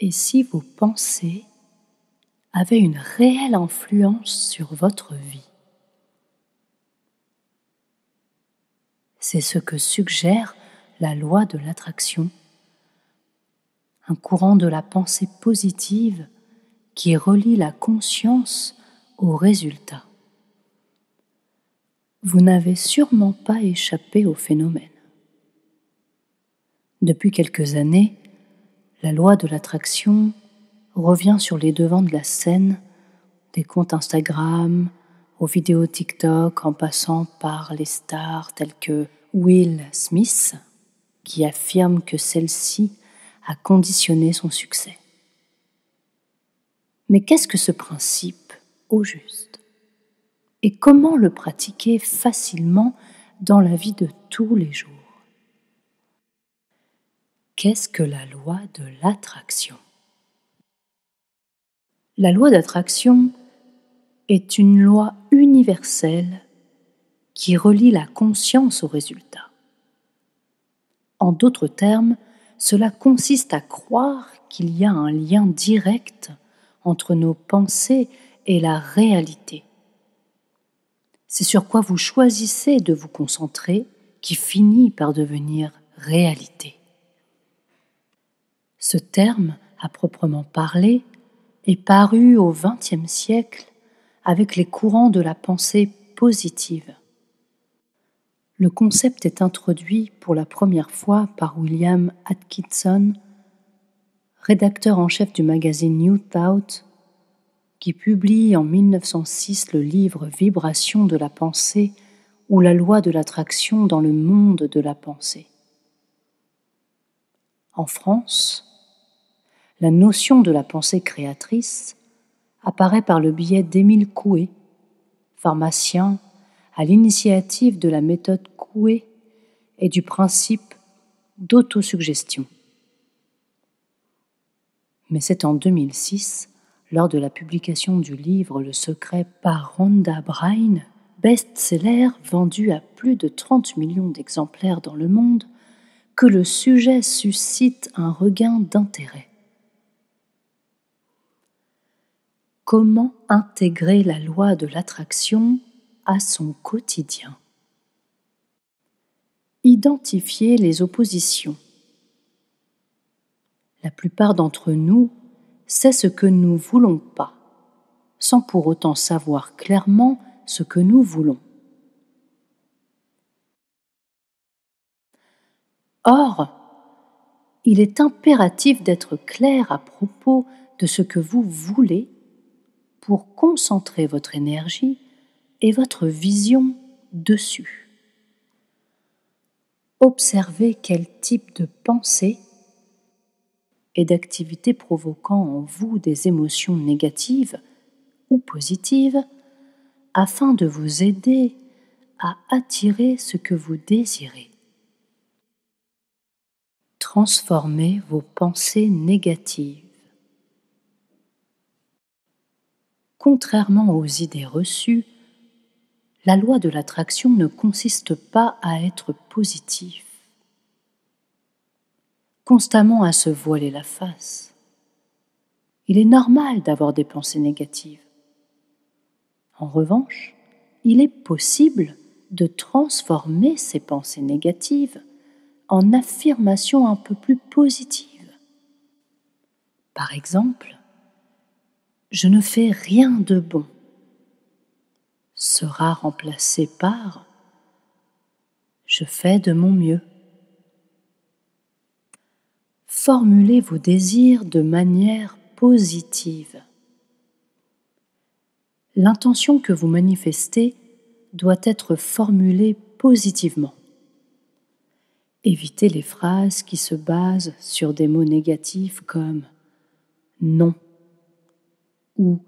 Et si vos pensées avaient une réelle influence sur votre vie? C'est ce que suggère la loi de l'attraction, un courant de la pensée positive qui relie la conscience au résultat. Vous n'avez sûrement pas échappé au phénomène. Depuis quelques années, la loi de l'attraction revient sur les devants de la scène, des comptes Instagram, aux vidéos TikTok, en passant par les stars telles que Will Smith, qui affirme que celle-ci a conditionné son succès. Mais qu'est-ce que ce principe, au juste? Et comment le pratiquer facilement dans la vie de tous les jours? Qu'est-ce que la loi de l'attraction? La loi d'attraction est une loi universelle qui relie la conscience au résultat. En d'autres termes, cela consiste à croire qu'il y a un lien direct entre nos pensées et la réalité. C'est sur quoi vous choisissez de vous concentrer qui finit par devenir réalité. Ce terme, à proprement parler, est paru au XXe siècle avec les courants de la pensée positive. Le concept est introduit pour la première fois par William Atkinson, rédacteur en chef du magazine New Thought, qui publie en 1906 le livre Vibrations de la pensée ou la loi de l'attraction dans le monde de la pensée. En France, la notion de la pensée créatrice apparaît par le biais d'Émile Coué, pharmacien à l'initiative de la méthode Coué et du principe d'autosuggestion. Mais c'est en 2006, lors de la publication du livre Le Secret par Rhonda Byrne, best-seller vendu à plus de 30 millions d'exemplaires dans le monde, que le sujet suscite un regain d'intérêt. Comment intégrer la loi de l'attraction à son quotidien? Identifier les oppositions. La plupart d'entre nous sait ce que nous ne voulons pas, sans pour autant savoir clairement ce que nous voulons. Or, il est impératif d'être clair à propos de ce que vous voulez pour concentrer votre énergie et votre vision dessus. Observez quel type de pensée et d'activité provoquant en vous des émotions négatives ou positives afin de vous aider à attirer ce que vous désirez. Transformez vos pensées négatives. Contrairement aux idées reçues, la loi de l'attraction ne consiste pas à être positif, constamment à se voiler la face. Il est normal d'avoir des pensées négatives. En revanche, il est possible de transformer ces pensées négatives en affirmations un peu plus positives. Par exemple, je ne fais rien de bon sera remplacé par je fais de mon mieux. Formulez vos désirs de manière positive. L'intention que vous manifestez doit être formulée positivement. Évitez les phrases qui se basent sur des mots négatifs comme non ou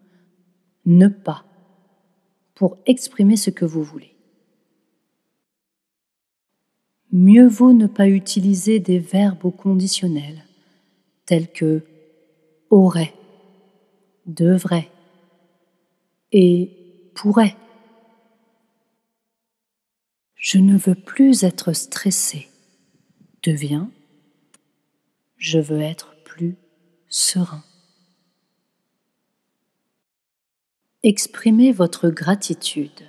ne pas pour exprimer ce que vous voulez. Mieux vaut ne pas utiliser des verbes au conditionnel tels que aurait, devrait et pourrait. Je ne veux plus être stressé devient je veux être plus serein. Exprimez votre gratitude.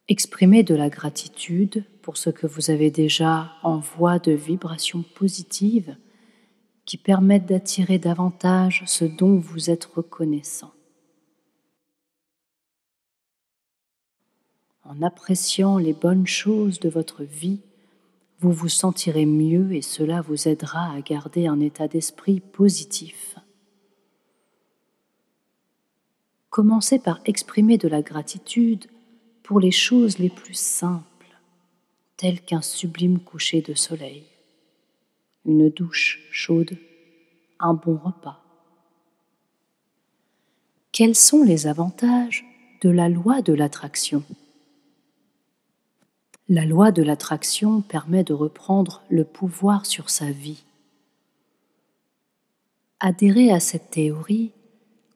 Exprimez de la gratitude pour ce que vous avez déjà en voie de vibrations positives qui permettent d'attirer davantage ce dont vous êtes reconnaissant. En appréciant les bonnes choses de votre vie, vous vous sentirez mieux et cela vous aidera à garder un état d'esprit positif. Commencez par exprimer de la gratitude pour les choses les plus simples, telles qu'un sublime coucher de soleil, une douche chaude, un bon repas. Quels sont les avantages de la loi de l'attraction ? La loi de l'attraction permet de reprendre le pouvoir sur sa vie. Adhérer à cette théorie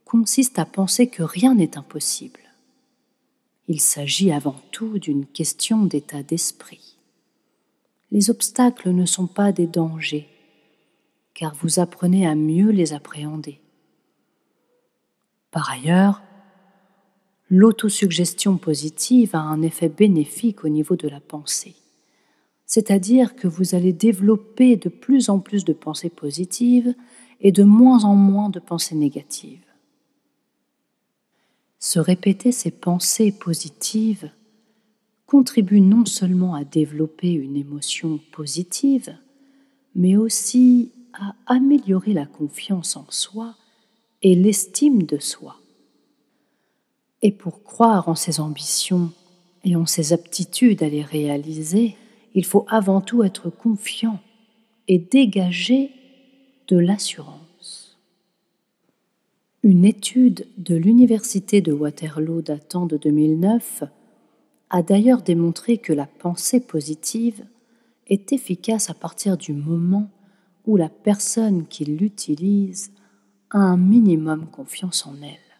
consiste à penser que rien n'est impossible. Il s'agit avant tout d'une question d'état d'esprit. Les obstacles ne sont pas des dangers, car vous apprenez à mieux les appréhender. Par ailleurs, l'autosuggestion positive a un effet bénéfique au niveau de la pensée. C'est-à-dire que vous allez développer de plus en plus de pensées positives et de moins en moins de pensées négatives. Se répéter ces pensées positives contribue non seulement à développer une émotion positive, mais aussi à améliorer la confiance en soi et l'estime de soi. Et pour croire en ses ambitions et en ses aptitudes à les réaliser, il faut avant tout être confiant et dégager de l'assurance. Une étude de l'Université de Waterloo datant de 2009 a d'ailleurs démontré que la pensée positive est efficace à partir du moment où la personne qui l'utilise a un minimum confiance en elle.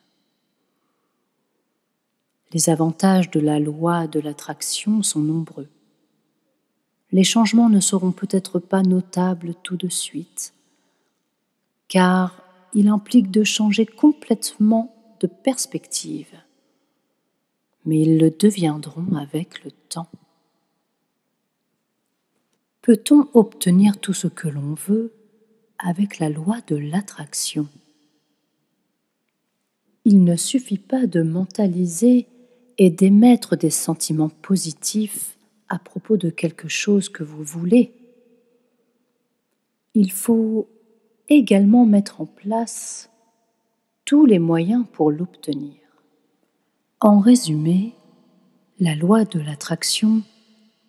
Les avantages de la loi de l'attraction sont nombreux. Les changements ne seront peut-être pas notables tout de suite, car il implique de changer complètement de perspective, mais ils le deviendront avec le temps. Peut-on obtenir tout ce que l'on veut avec la loi de l'attraction ? Il ne suffit pas de mentaliser et d'émettre des sentiments positifs à propos de quelque chose que vous voulez. Il faut également mettre en place tous les moyens pour l'obtenir. En résumé, la loi de l'attraction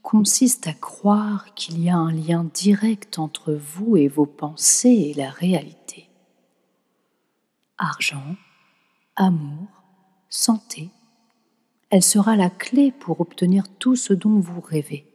consiste à croire qu'il y a un lien direct entre vous et vos pensées et la réalité. Argent, amour, santé, elle sera la clé pour obtenir tout ce dont vous rêvez.